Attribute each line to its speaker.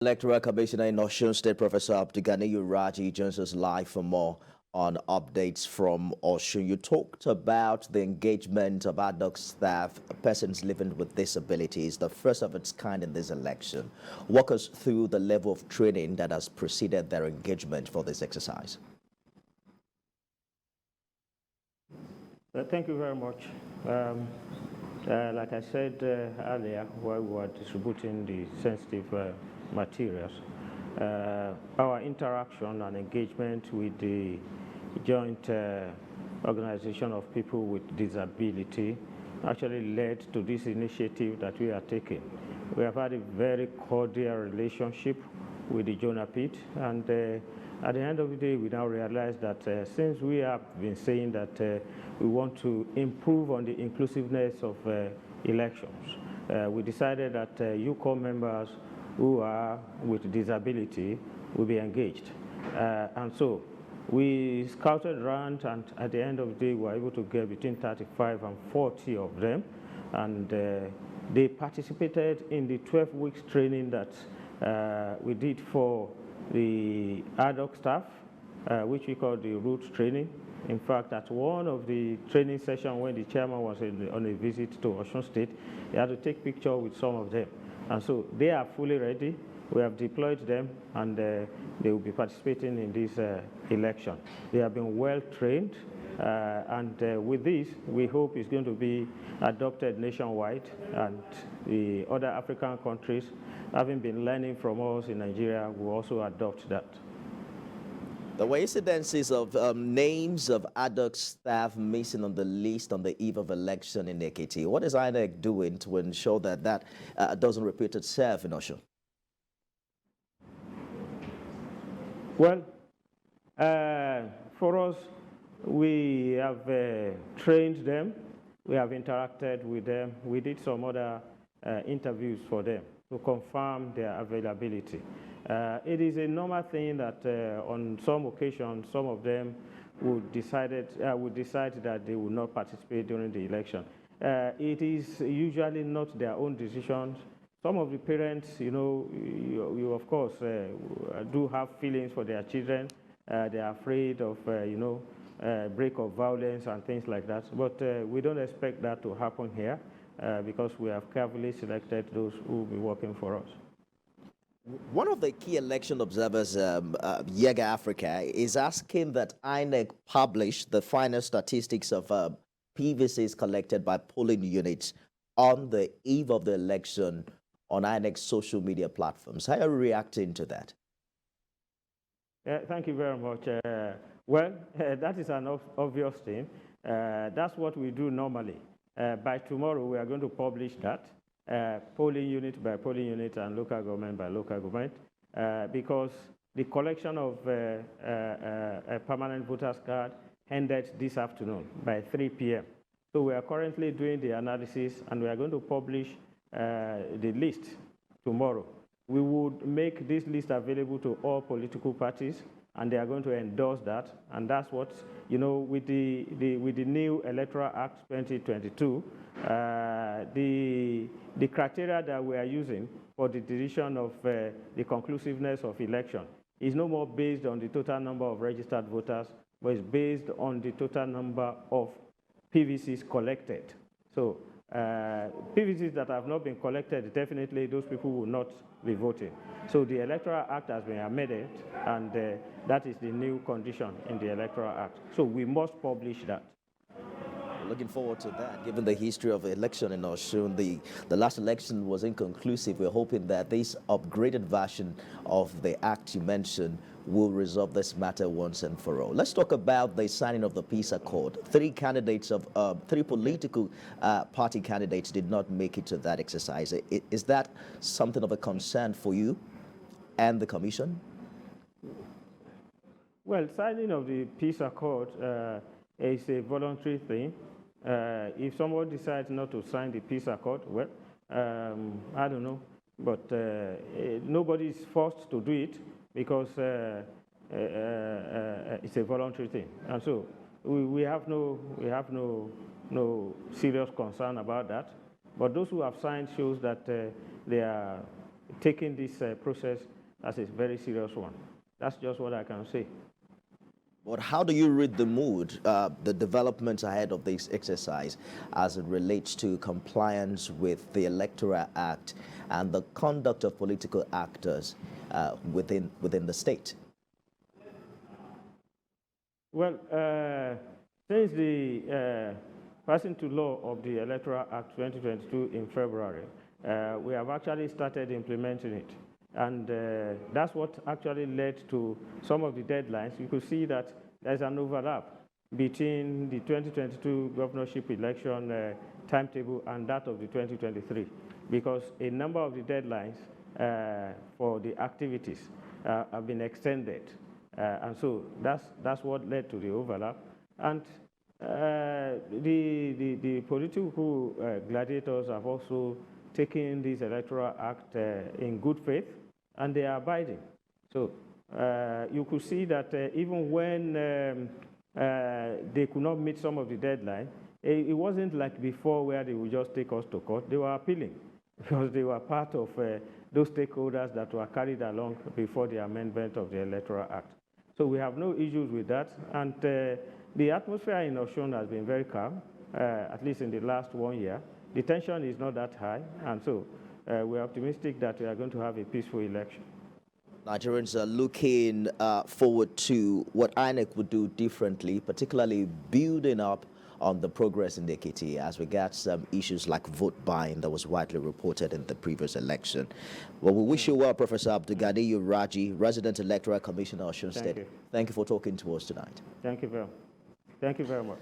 Speaker 1: Electoral Commissioner in Osun State, Professor Abdulganiyu Raji, joins us live for more on updates from Osun. You talked about the engagement of ad hoc staff, persons living with disabilities, the first of its kind in this election. Walk us through the level of training that has preceded their engagement for this exercise.
Speaker 2: Thank you very much. Like I said earlier, while we were distributing the sensitive materials, our interaction and engagement with the joint organization of people with disability actually led to this initiative that we are taking. We have had a very cordial relationship with the JONAPIT, and at the end of the day, we now realize that since we have been saying that we want to improve on the inclusiveness of elections, we decided that UCOM members who are with disability will be engaged. And so we scouted around, and at the end of the day, we were able to get between 35 and 40 of them. And they participated in the 12 weeks training that we did for the ad hoc staff, which we call the root training. In fact, at one of the training sessions when the chairman was on a visit to Osun State, he had to take picture with some of them. And so they are fully ready. We have deployed them, and they will be participating in this election. They have been well trained, and with this, we hope it's going to be adopted nationwide, and the other African countries, having been learning from us in Nigeria, will also adopt that.
Speaker 1: There were incidences of names of ad hoc staff missing on the list on the eve of election in Ekiti. What is INEC doing to ensure that that doesn't repeat itself in Osun?
Speaker 2: Well, for us, we have trained them. We have interacted with them. We did some other interviews for them to confirm their availability. It is a normal thing that on some occasions, some of them would decide that they will not participate during the election. It is usually not their own decisions. Some of the parents, you of course do have feelings for their children. They are afraid of, break of violence and things like that. But we don't expect that to happen here because we have carefully selected those who will be working for us.
Speaker 1: One of the key election observers, Yega Africa, is asking that INEC publish the final statistics of PVCs collected by polling units on the eve of the election on INEC's social media platforms. How are you reacting to that?
Speaker 2: Thank you very much. Well, that is an obvious thing. That's what we do normally. By tomorrow, we are going to publish that, polling unit by polling unit and local government by local government, because the collection of a permanent voter's card ended this afternoon by 3 p.m. So we are currently doing the analysis, and we are going to publish the list tomorrow. We would make this list available to all political parties, and they are going to endorse that. And that's what, with the new Electoral Act 2022, the criteria that we are using for the decision of the conclusiveness of election is no more based on the total number of registered voters, but it's based on the total number of PVCs collected. So PVCs that have not been collected, definitely those people will not be voting. So the Electoral Act has been amended, and that is the new condition in the Electoral Act. So we must publish that.
Speaker 1: Looking forward to that. Given the history of the election in Osun, the last election was inconclusive. We're hoping that this upgraded version of the act you mentioned will resolve this matter once and for all. Let's talk about the signing of the peace accord. Three political party candidates did not make it to that exercise. Is that something of a concern for you and the commission?
Speaker 2: Well, signing of the peace accord is a voluntary thing. If someone decides not to sign the peace accord, well, I don't know, but nobody is forced to do it because it's a voluntary thing, and so we have no serious concern about that. But those who have signed shows that they are taking this process as a very serious one. That's just what I can say.
Speaker 1: But how do you read the mood, the developments ahead of this exercise as it relates to compliance with the Electoral Act and the conduct of political actors within the state?
Speaker 2: Well, since the passing to law of the Electoral Act 2022 in February, we have actually started implementing it. And that's what actually led to some of the deadlines. You could see that there's an overlap between the 2022 governorship election timetable and that of the 2023, because a number of the deadlines for the activities have been extended. And so that's what led to the overlap. And the political gladiators have also taken this Electoral Act in good faith, and they are abiding. So you could see that even when they could not meet some of the deadline, it wasn't like before where they would just take us to court. They were appealing because they were part of those stakeholders that were carried along before the amendment of the Electoral Act. So we have no issues with that. And the atmosphere in Osun has been very calm, at least in the last 1 year. The tension is not that high, and so we're optimistic that we are going to have a peaceful election.
Speaker 1: Nigerians are looking forward to what INEC would do differently, particularly building up on the progress in the Ekiti as regards some issues like vote buying that was widely reported in the previous election. Well, we wish you well, Professor Abdulganiyu Raji, Resident Electoral Commissioner of Osun State.
Speaker 2: You.
Speaker 1: Thank you for talking to us tonight.
Speaker 2: Thank you very much.